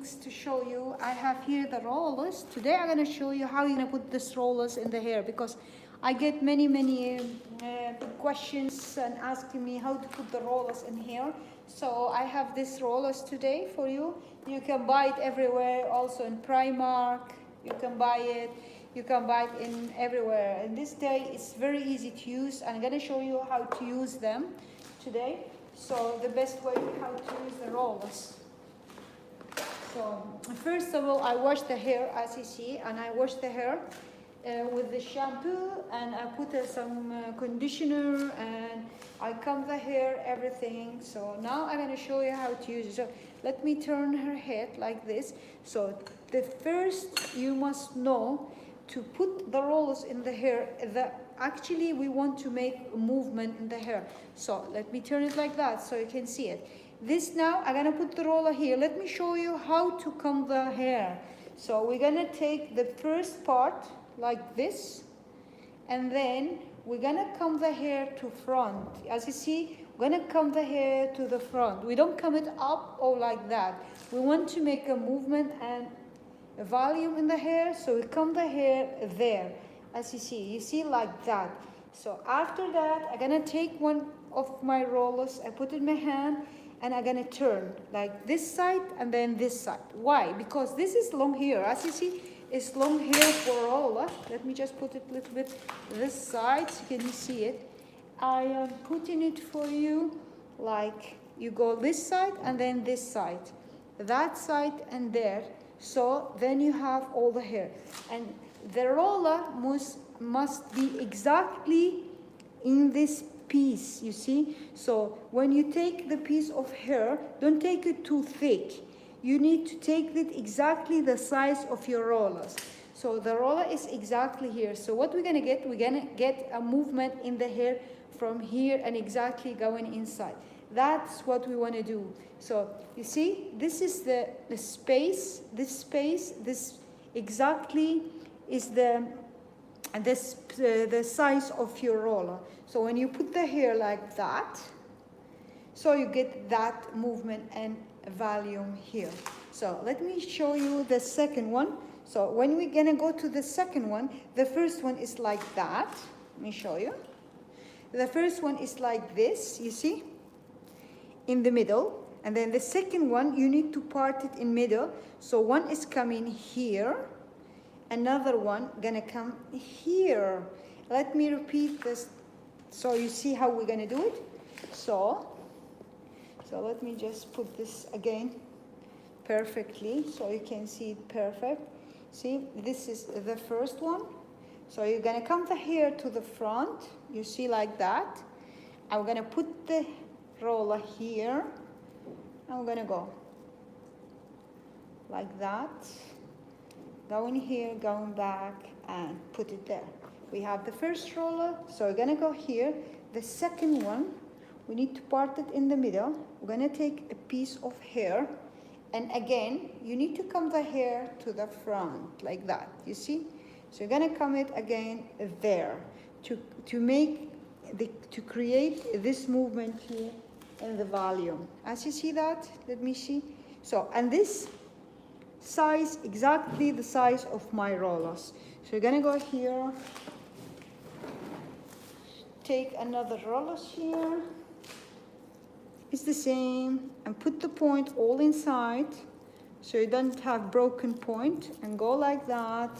things to show you. I have here the rollers. Today I'm going to show you how you're going to put this rollers in the hair, because I get many questions and asking me how to put the rollers in here. So I have this rollers today for you. You can buy it everywhere, also in Primark. You can buy it. You can buy it in everywhere. And this day it's very easy to use. I'm going to show you how to use them today. So the best way how to use the rollers. So first of all, I wash the hair, as you see, and I wash the hair with the shampoo, and I put some conditioner, and I comb the hair, everything. So now I'm going to show you how to use it. So let me turn her head like this. So the first, you must know to put the rollers in the hair. Actually, we want to make a movement in the hair. So let me turn it like that so you can see it. This now, I'm going to put the roller here. Let me show you how to comb the hair. So we're going to take the first part like this, and then we're going to comb the hair to front. As you see, we're going to comb the hair to the front. We don't comb it up or like that. We want to make a movement and a volume in the hair, so we comb the hair there. As you see like that. So after that, I'm going to take one of my rollers, I put it in my hand, and I'm going to turn like this side and then this side. Why? Because this is long hair. As you see, it's long hair for a roller. Let me just put it a little bit this side so you can see it. I am putting it for you like you go this side and then this side, that side and there. So then you have all the hair. And the roller must be exactly in this piece, you see. So when you take the piece of hair, don't take it too thick. You need to take it exactly the size of your rollers. So the roller is exactly here. So what we're going to get a movement in the hair from here and exactly going inside. That's what we want to do. So you see, this is the space, this exactly is the size of your roller. So when you put the hair like that, so you get that movement and volume here. So let me show you the second one. So when we're gonna go to the second one, the first one is like that. Let me show you. The first one is like this, you see, in the middle. And then the second one, you need to part it in middle. So one is coming here, another one gonna come here. Let me repeat this so you see how we're gonna do it. So let me just put this again perfectly so you can see it perfect. See, this is the first one. So you're gonna come the hair to the front, you see, like that. I'm gonna put the roller here. I'm gonna go like that, going here, going back, and put it there. We have the first roller, so we're gonna go here. The second one, we need to part it in the middle. We're gonna take a piece of hair, and again, you need to comb the hair to the front, like that, you see? So you're gonna comb it again there, to create this movement here and the volume. As you see that, let me see. So, and this size, exactly the size of my rollers. So you're gonna go here, take another roller here, it's the same, and put the point all inside so you don't have broken point, and go like that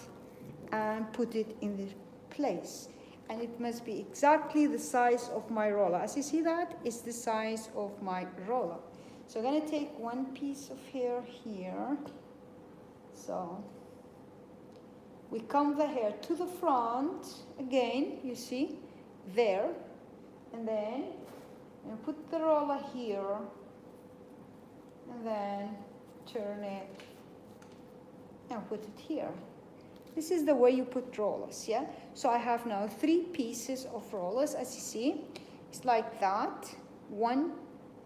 and put it in the place. And it must be exactly the size of my roller. As you see that, it's the size of my roller. So I'm gonna take one piece of hair here. So we comb the hair to the front, again, you see, there. And then you put the roller here, and then turn it and put it here. This is the way you put rollers, yeah? So I have now 3 pieces of rollers, as you see. It's like that. 1,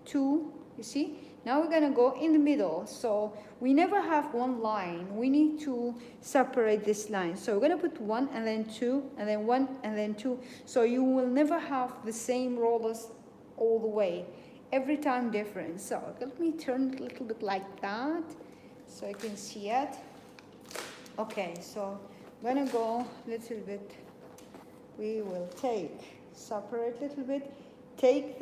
2, you see? Now we're gonna go in the middle. So we never have one line. We need to separate this line. So we're gonna put 1 and then 2 and then 1 and then 2. So you will never have the same rollers all the way. Every time different. So let me turn it a little bit like that. so you can see it. Okay, so I'm gonna go a little bit. We will separate a little bit, take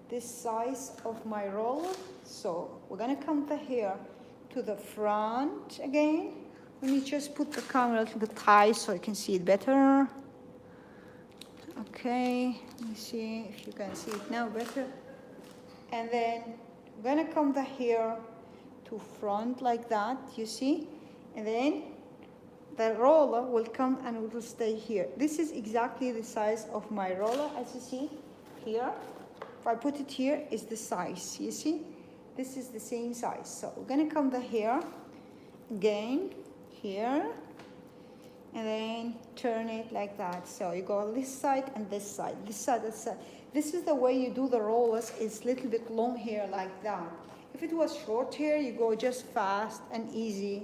this size of my roller. So we're gonna come the hair to the front again. Let me just put the camera a little bit high so you can see it better. Okay, let me see if you can see it now better. And then I'm gonna come the hair to front like that, you see? And then the roller will come and it will stay here. This is exactly the size of my roller, as you see here. If I put it here, is the size, you see? This is the same size. So we're gonna come the hair again here, and then turn it like that. So you go this side and this side, this side, this side. This is the way you do the rollers. It's a little bit long hair like that. If it was short hair, you go just fast and easy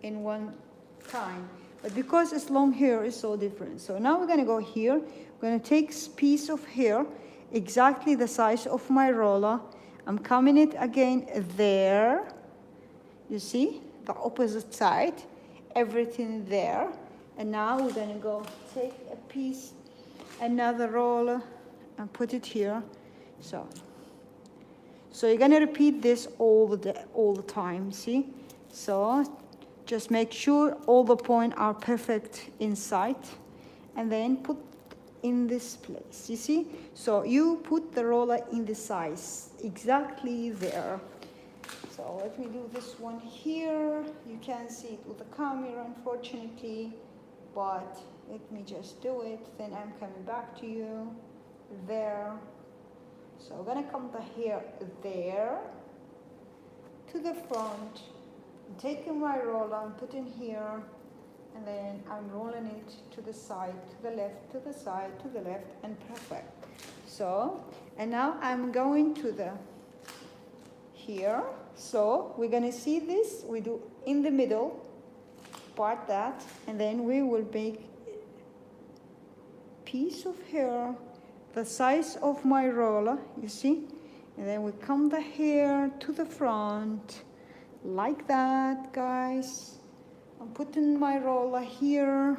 in one time. But because it's long hair, it's so different. So now we're gonna go here. We're gonna take a piece of hair, exactly the size of my roller. I'm coming it again there. You see, the opposite side, everything there. And now we're gonna go take a piece, another roller, and put it here. So you're gonna repeat this all the time, see? So just make sure all the points are perfect inside, and then put in this place, you see? So you put the roller in the size, exactly there. So let me do this one here. You can't see it with the camera, unfortunately, but let me just do it. Then I'm coming back to you there. So I'm gonna come the hair there to the front. I'm taking my roller, I'm putting here, and then I'm rolling it to the side, to the left, to the side, to the left, and perfect. So, and now I'm going to the here. So we're gonna see this, we do in the middle, part that, and then we will make piece of hair the size of my roller, you see? And then we come the hair to the front, like that, guys. I'm putting my roller here.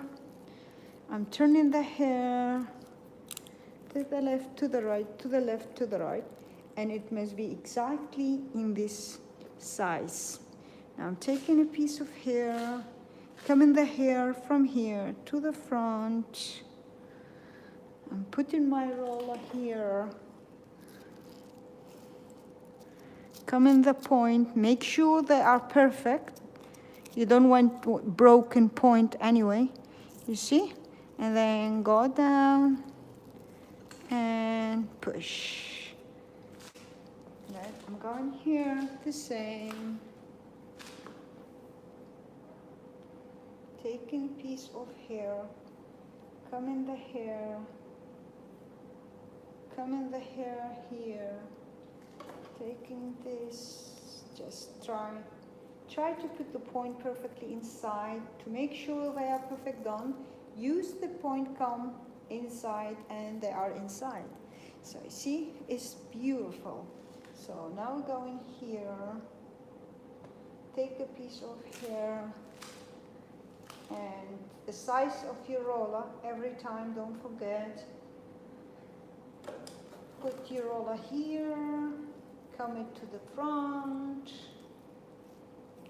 I'm turning the hair to the left, to the right, to the left, to the right. And it must be exactly in this size. Now I'm taking a piece of hair, coming the hair from here to the front. I'm putting my roller here. Coming the point, make sure they are perfect. You don't want broken point anyway, you see? And then go down and push. Right, I'm going here, the same. Taking a piece of hair, coming the hair here. Taking this, just try to put the point perfectly inside to make sure they are perfect done. Use the point come inside and they are inside. So you see, it's beautiful. So now we're going here, take a piece of hair, and the size of your roller every time, don't forget. Put your roller here, come it to the front,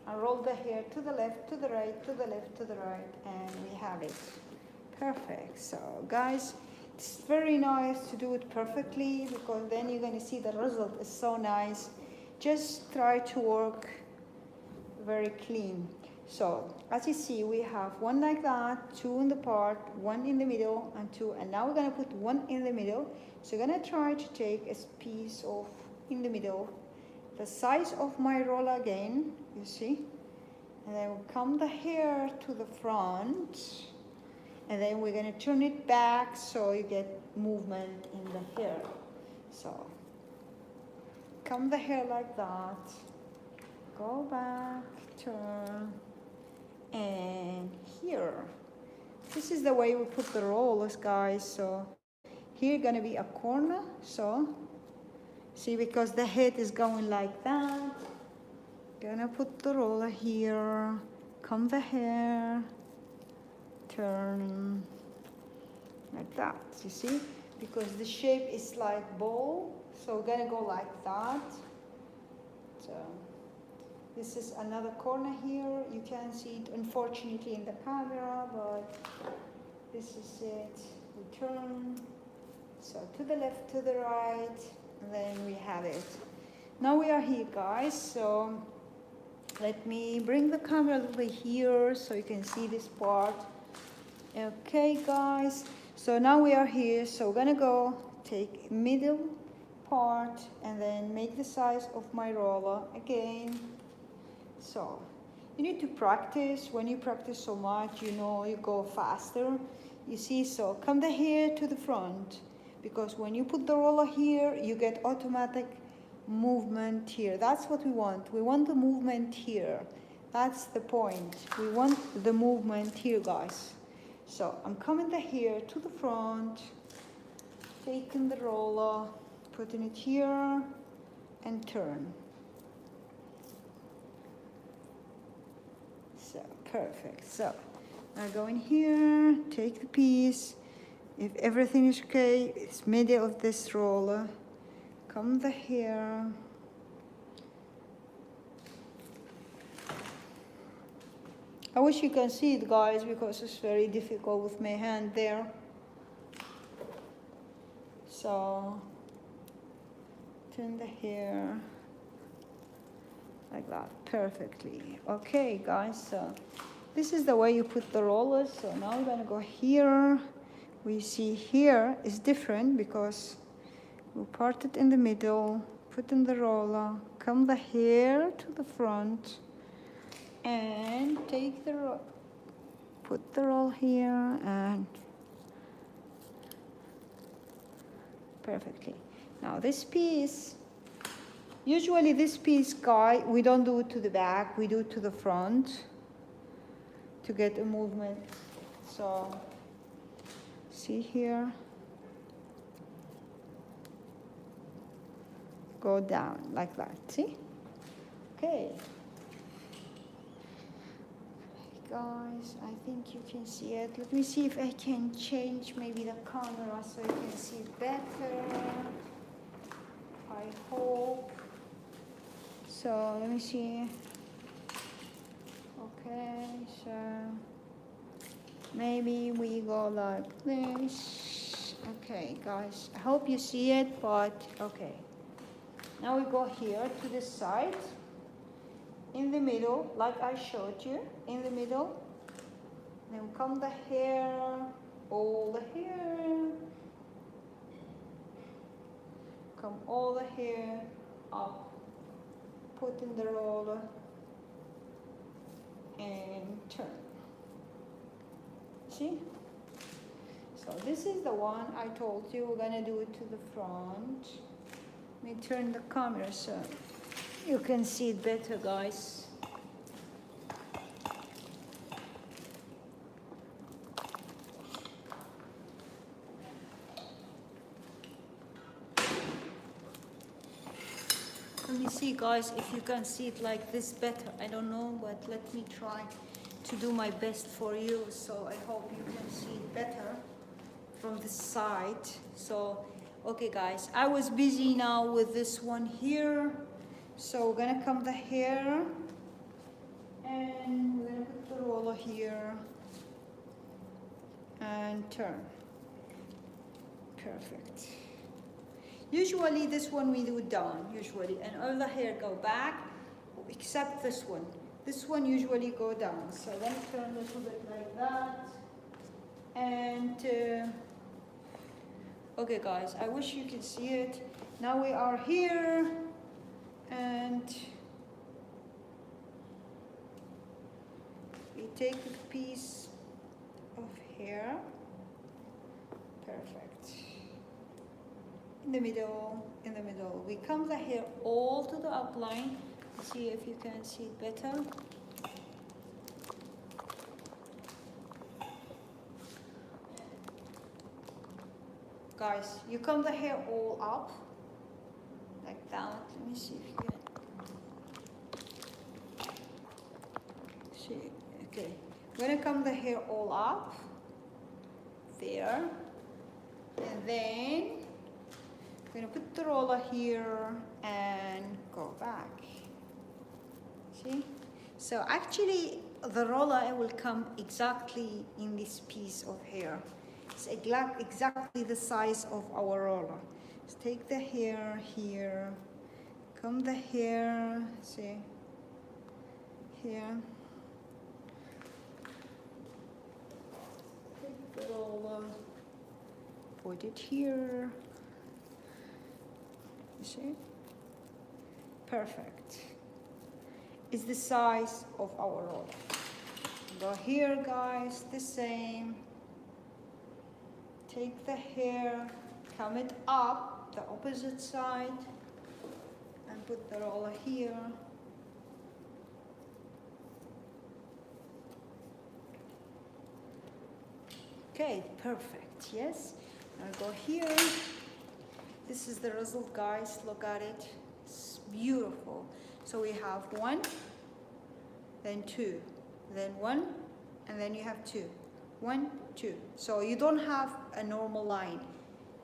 and roll the hair to the left, to the right, to the left, to the right, and we have it. Perfect. So guys, it's very nice to do it perfectly, because then you're going to see the result is so nice. Just try to work very clean. So as you see, we have one like that, two in the part, one in the middle, and two, and now we're going to put one in the middle. So you're going to try to take a piece of in the middle, the size of my roller again, you see, and then we'll come the hair to the front, and then we're going to turn it back so you get movement in the hair. So come the hair like that, go back, turn, and here. This is the way we put the rollers, guys. So here gonna be a corner, so see, because the head is going like that, Gonna put the roller here, comb the hair, turn like that, you see? Because the shape is like bowl, so we're gonna go like that. So this is another corner here. You can't see it unfortunately in the camera, but this is it. We turn, so to the left, to the right, and then we have it. Now we are here, guys, so let me bring the camera a little bit here so you can see this part. Okay, guys, so now we are here, so we're gonna go take middle part and then make the size of my roller again. So you need to practice. When you practice so much, you know, you go faster. You see, so come the hair to the front, because when you put the roller here, you get automatic movement here. That's what we want. We want the movement here. That's the point. We want the movement here, guys. So I'm coming the hair to the front, taking the roller, putting it here, and turn. So perfect. So now go in here, take the piece. If everything is okay, it's middle of this roller. Comb the hair. I wish you can see it, guys, because it's very difficult with my hand there. So turn the hair like that perfectly. Okay, guys, so this is the way you put the rollers. So now we're gonna go here. We see here is different because we part it in the middle, put in the roller, comb the hair to the front, and take the put the roll here and perfectly. Now this piece, usually this piece, guy, we don't do it to the back, we do it to the front to get a movement. So see here, go down like that, see? Okay. Guys, I think you can see it. Let me see if I can change maybe the camera so you can see it better. I hope. So let me see. Okay, so maybe we go like this. Okay, guys, I hope you see it, but okay. Now we go here to this side. In the middle, like I showed you, in the middle. Then comb the hair, all the hair. Comb all the hair up, put in the roller, and turn. See? So this is the one I told you we're gonna do it to the front. Let me turn the camera so you can see it better, guys. Let me see, guys, if you can see it like this better. I don't know, but let me try to do my best for you. So I hope you can see it better from the side. So, okay, guys, I was busy now with this one here. So we're gonna comb the hair and we're gonna put the roller here and turn. Perfect. Usually this one we do down, usually, and all the hair go back, except this one. This one usually go down. So then turn a little bit like that. And okay, guys, I wish you could see it. Now we are here. And we take a piece of hair, perfect, in the middle, we comb the hair all to the outline. See if you can see it better. Guys, you comb the hair all up like that. Let me see if you can. gonna comb the hair all up there, and then I'm gonna put the roller here and go back. See? So actually the roller will come exactly in this piece of hair. It's exactly the size of our roller. Let's take the hair here, comb the hair, see, here. Take the roller, put it here. You see? Perfect. It's the size of our roller. Go here, guys, the same. Take the hair, comb it up the opposite side, and put the roller here. Okay, perfect, yes. Now go here. This is the result, guys, look at it. It's beautiful. So we have 1, then 2, then 1, and then you have 2. 1, 2. So you don't have a normal line.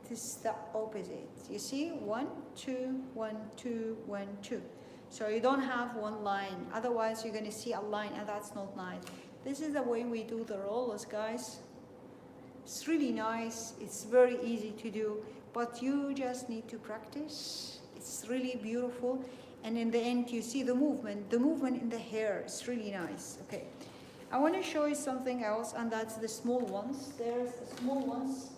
This is the opposite. You see? 1, 2, 1, 2, 1, 2. So you don't have one line. Otherwise, you're going to see a line, and that's not nice. This is the way we do the rollers, guys. It's really nice. It's very easy to do, but you just need to practice. It's really beautiful. And in the end, you see the movement in the hair is really nice. Okay. I want to show you something else, and that's the small ones. There's the small ones.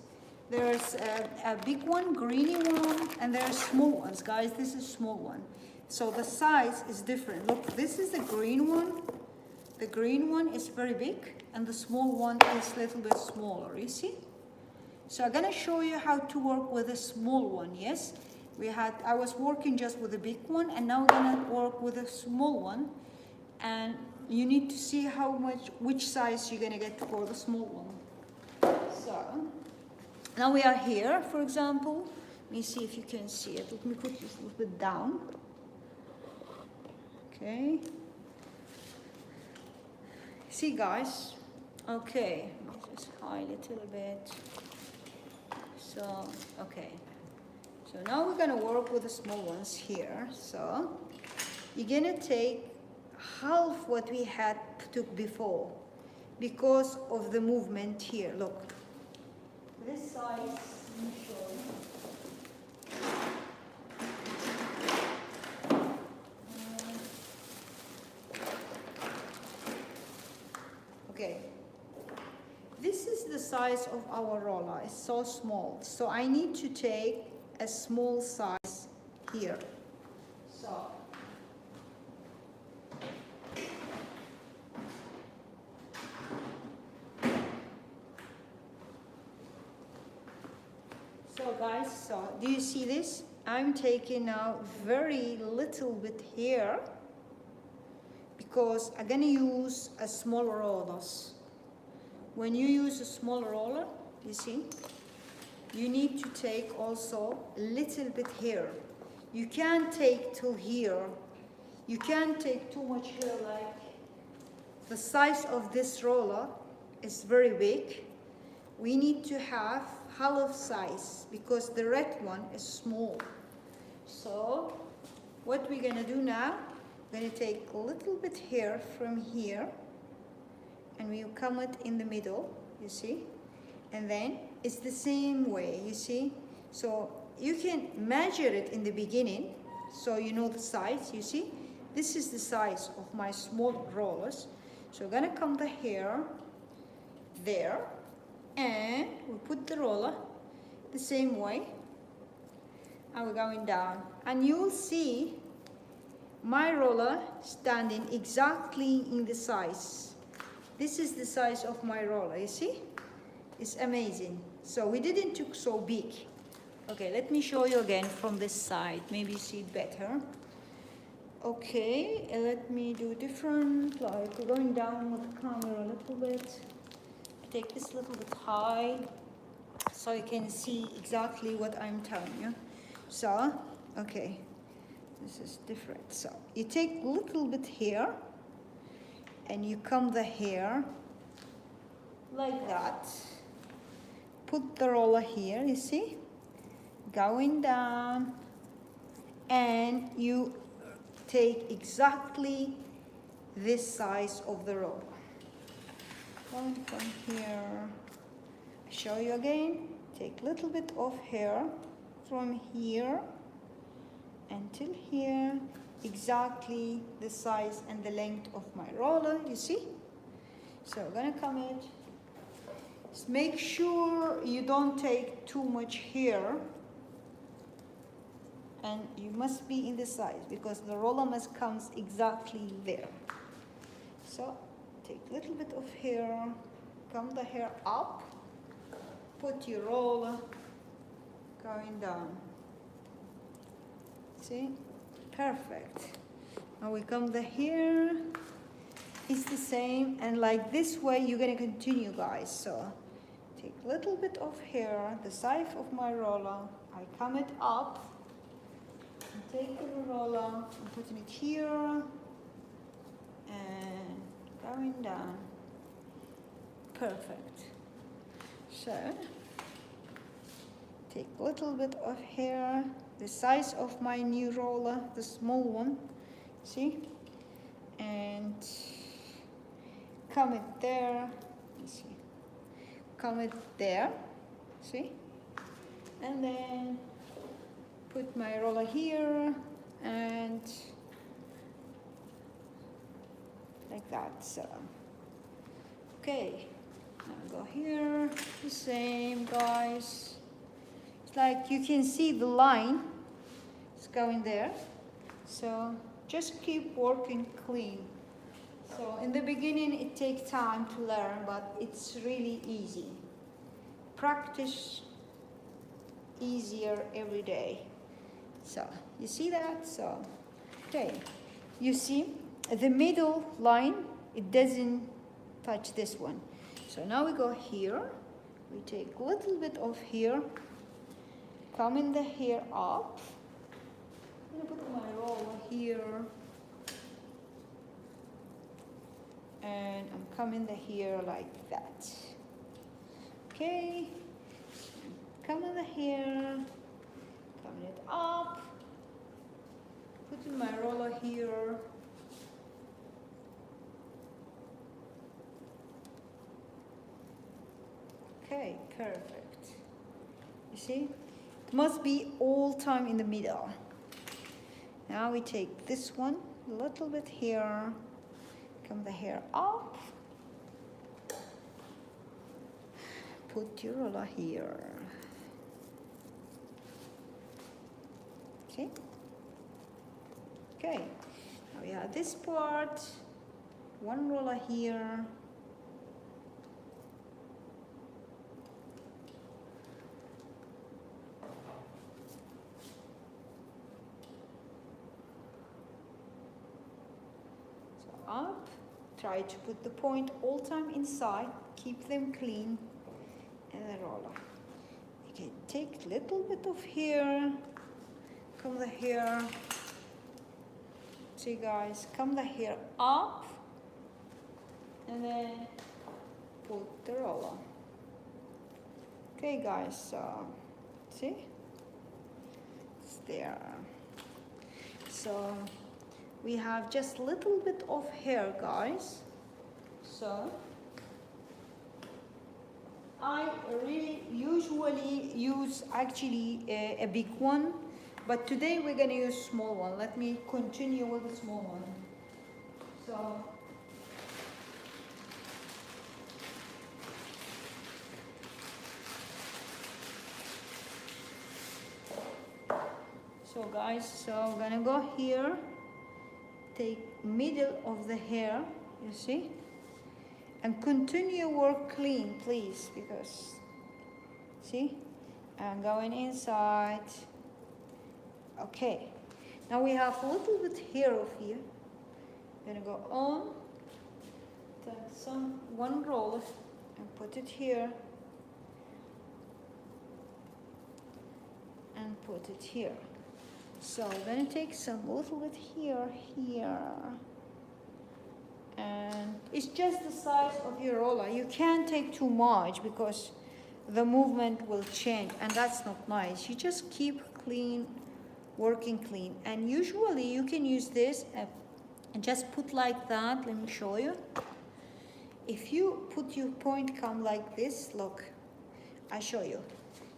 There's a big one, greeny one, and there's small ones, guys. This is small one. So the size is different. Look, this is the green one. The green one is very big, and the small one is a little bit smaller, you see? So I'm gonna show you how to work with a small one, yes? I was working just with the big one, and now we're gonna work with a small one. And you need to see which size you're gonna get for the small one. So, now we are here, for example. Let me see if you can see it. Let me put this a little bit down. Okay. See, guys? Okay, let's just hide a little bit. So, okay. So now we're gonna work with the small ones here. So, you're gonna take half what we had took before because of the movement here. Look, this size, let me show you. Okay, this is the size of our roller. It's so small, so I need to take a small size here. So guys, so do you see this? I'm taking now very little bit here because I'm gonna use a small rollers. When you use a small roller, you see, you need to take also a little bit here. You can't take till here. You can't take too much here. Like the size of this roller is very big. We need to have half size because the red one is small. So what we're gonna do now, we're gonna take a little bit hair from here and we'll come it in the middle, you see, and then it's the same way, you see. So you can measure it in the beginning so you know the size, you see. This is the size of my small rollers. So we're gonna come the hair there and we put the roller the same way and we're going down, and you'll see my roller standing exactly in the size. This is the size of my roller, you see? It's amazing. So we didn't took so big. Okay, let me show you again from this side. Maybe you see it better. Okay, let me do different, like going down with the camera a little bit. Take this a little bit high so you can see exactly what I'm telling you. So, okay, this is different. So you take a little bit here and you comb the hair like that. Put the roller here, you see, going down, and you take exactly this size of the roller. Going from here, I show you again, take a little bit of hair from here until here, exactly the size and the length of my roller, you see? So I'm gonna come in. Just make sure you don't take too much hair, and you must be in the size because the roller must come exactly there. So take a little bit of hair, come the hair up, put your roller going down. See? Perfect. Now we come the hair, it's the same, and like this way you're gonna continue, guys. So take a little bit of hair, the size of my roller, I come it up, and take the roller, and putting it here, and going down. Perfect. So take a little bit of hair, the size of my new roller, the small one, see, and come it there, see, come it there, see, and then put my roller here and like that. So okay, now go here, the same, guys. It's like you can see the line is going there, so just keep working clean. So in the beginning it takes time to learn, but it's really easy. Practice easier every day. So you see that? So okay, you see the middle line, it doesn't touch this one. So now we go here, we take a little bit of here, come in the hair up. I'm gonna put my roller here, and I'm coming the hair like that. Okay, coming the hair, coming it up, putting my roller here. Okay, perfect. You see? It must be all time in the middle. Now we take this one, a little bit here, come the hair up, put your roller here. See? Okay, now we have this part, one roller here. Up, try to put the point all time inside, keep them clean, and the roller. Okay, take a little bit of hair, come the hair, see guys, come the hair up, and then put the roller. Okay guys, so see, it's there. So we have just a little bit of hair, guys. So I really usually use actually a big one, but today we're gonna use small one. Let me continue with the small one. So guys, so I'm gonna go here, take middle of the hair, you see, and continue work clean, please, because see, I'm going inside. Okay, now we have a little bit hair of here. I'm gonna go on, take one roll and put it here, and put it here. So I'm going to take some little bit here, and It's just the size of your roller. You can't take too much because the movement will change, and that's not nice. You just keep clean, working clean. And usually you can use this and just put like that. Let me show you. If you put your point comb like this, look, I show you.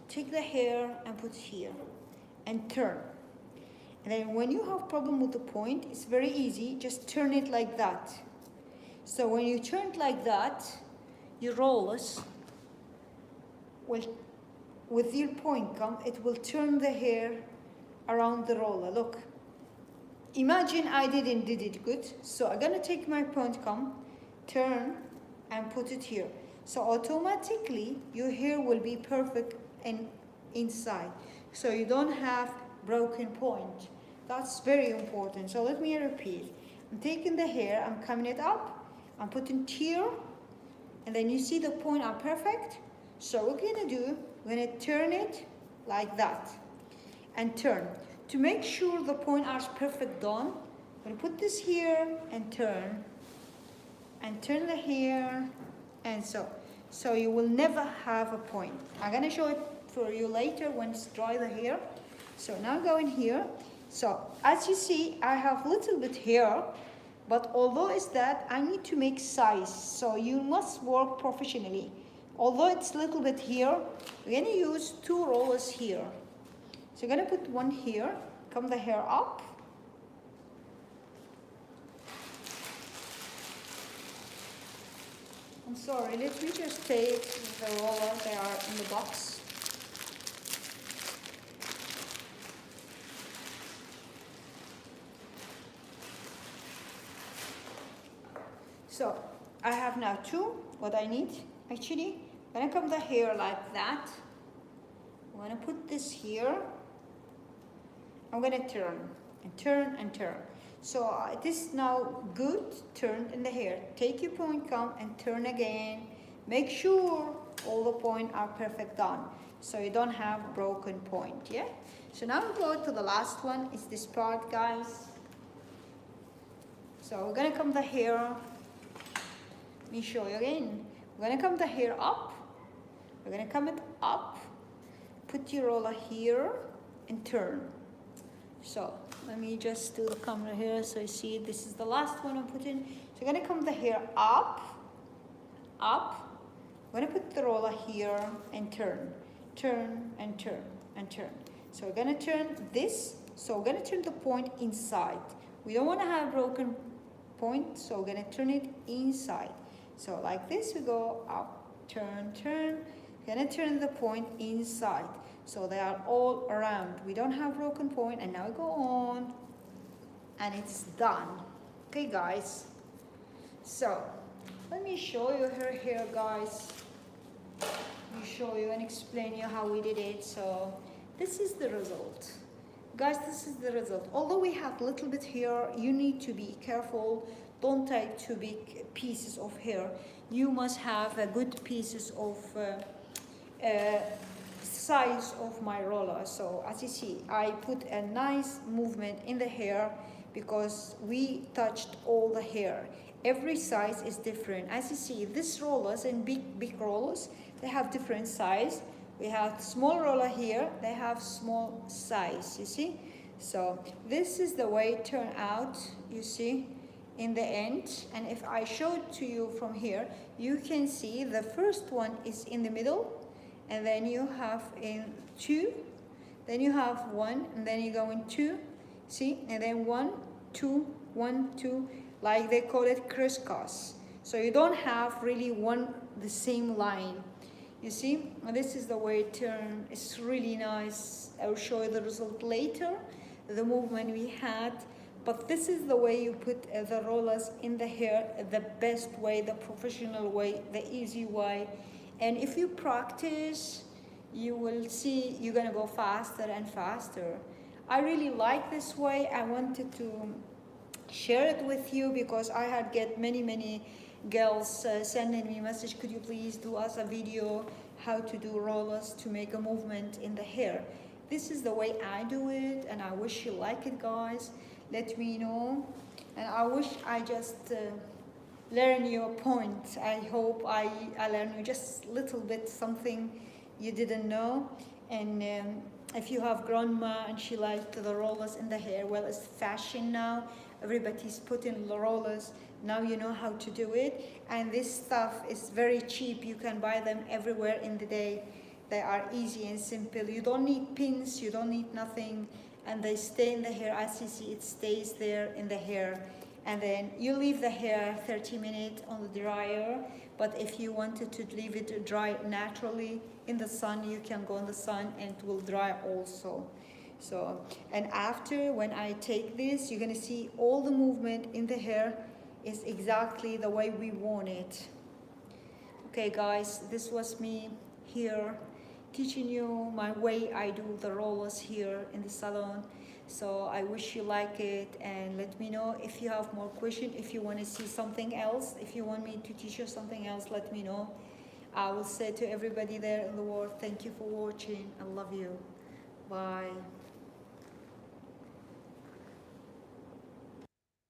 Take the hair and put here and turn. And then when you have problem with the point, it's very easy. Just turn it like that. So when you turn it like that, your rollers will, with your point comb, it will turn the hair around the roller. Look. Imagine I did it good. So I'm gonna take my point comb, turn, and put it here. So automatically your hair will be perfect and inside. So you don't have broken point. That's very important. So let me repeat. I'm taking the hair, I'm coming it up, I'm putting here, and then you see the point are perfect. So what we're gonna do, we're gonna turn it like that and turn. To make sure the point are perfect done, I'm gonna put this here and turn the hair, and so you will never have a point. I'm gonna show it for you later when it's dry the hair. So now go in here. So as you see, I have little bit here, but although it's that, I need to make size. So you must work professionally. Although it's a little bit here, we're gonna use 2 rollers here. So you're gonna put one here, come the hair up. I'm sorry, let me just take the roller, they are in the box. So I have now 2, what I need. Actually, I'm gonna come the hair like that. I'm gonna put this here. I'm gonna turn and turn and turn. So it is now good turn in the hair. Take your point comb and turn again. Make sure all the points are perfect done, so you don't have broken point, yeah? So now we go to the last one, is this part, guys. So we're gonna comb the hair. Let me show you again. We're gonna comb the hair up. We're gonna comb it up. Put your roller here and turn. So let me just do the camera here so you see this is the last one I'm putting. So I'm gonna comb the hair up. I'm gonna put the roller here and turn and turn and turn. So we're gonna turn this. So we're gonna turn the point inside. We don't want to have broken point, so we're gonna turn it inside. So like this, we go up, turn. We're gonna turn the point inside. So they are all around. We don't have broken point, and now we go on, and it's done. Okay, guys. So let me show you her hair, guys. Let me show you and explain you how we did it. So this is the result. Guys, this is the result. Although we have a little bit here, you need to be careful. Don't take too big pieces of hair. You must have a good pieces of size of my roller. So as you see, I put a nice movement in the hair because we touched all the hair. Every size is different. As you see, these rollers and big rollers, they have different size. We have small roller here, they have small size, you see? So this is the way it turned out, you see, in the end. And if I show it to you from here, you can see the first one is in the middle, and then you have in 2, then you have 1, and then you go in 2, see? And then 1, 2, 1, 2, like they call it crisscross. So you don't have really the same line. You see, this is the way it turned. It's really nice. I will show you the result later, the movement we had. But this is the way you put the rollers in the hair, the best way, the professional way, the easy way. And if you practice, you will see you're gonna go faster and faster. I really like this way. I wanted to share it with you because I had get many girls sending me message, could you please do us a video how to do rollers to make a movement in the hair. This is the way I do it, and I wish you like it, guys. Let me know. And I wish I just learn your point. I hope I learn you just little bit something you didn't know. And if you have grandma and she liked the rollers in the hair, well, it's fashion now. Everybody's putting the rollers. Now you know how to do it. And this stuff is very cheap. You can buy them everywhere in the day. They are easy and simple. You don't need pins, you don't need nothing. And they stay in the hair. As you see, it stays there in the hair. And then you leave the hair 30 minutes on the dryer. But if you wanted to leave it dry naturally in the sun, you can go in the sun and it will dry also. So, and after, when I take this, you're gonna see all the movement in the hair is exactly the way we want it. Okay guys, this was me here teaching you my way I do the rollers here in the salon. So I wish you like it, and let me know if you have more questions, if you want to see something else, if you want me to teach you something else, let me know. I will say to everybody there in the world, thank you for watching. I love you. Bye.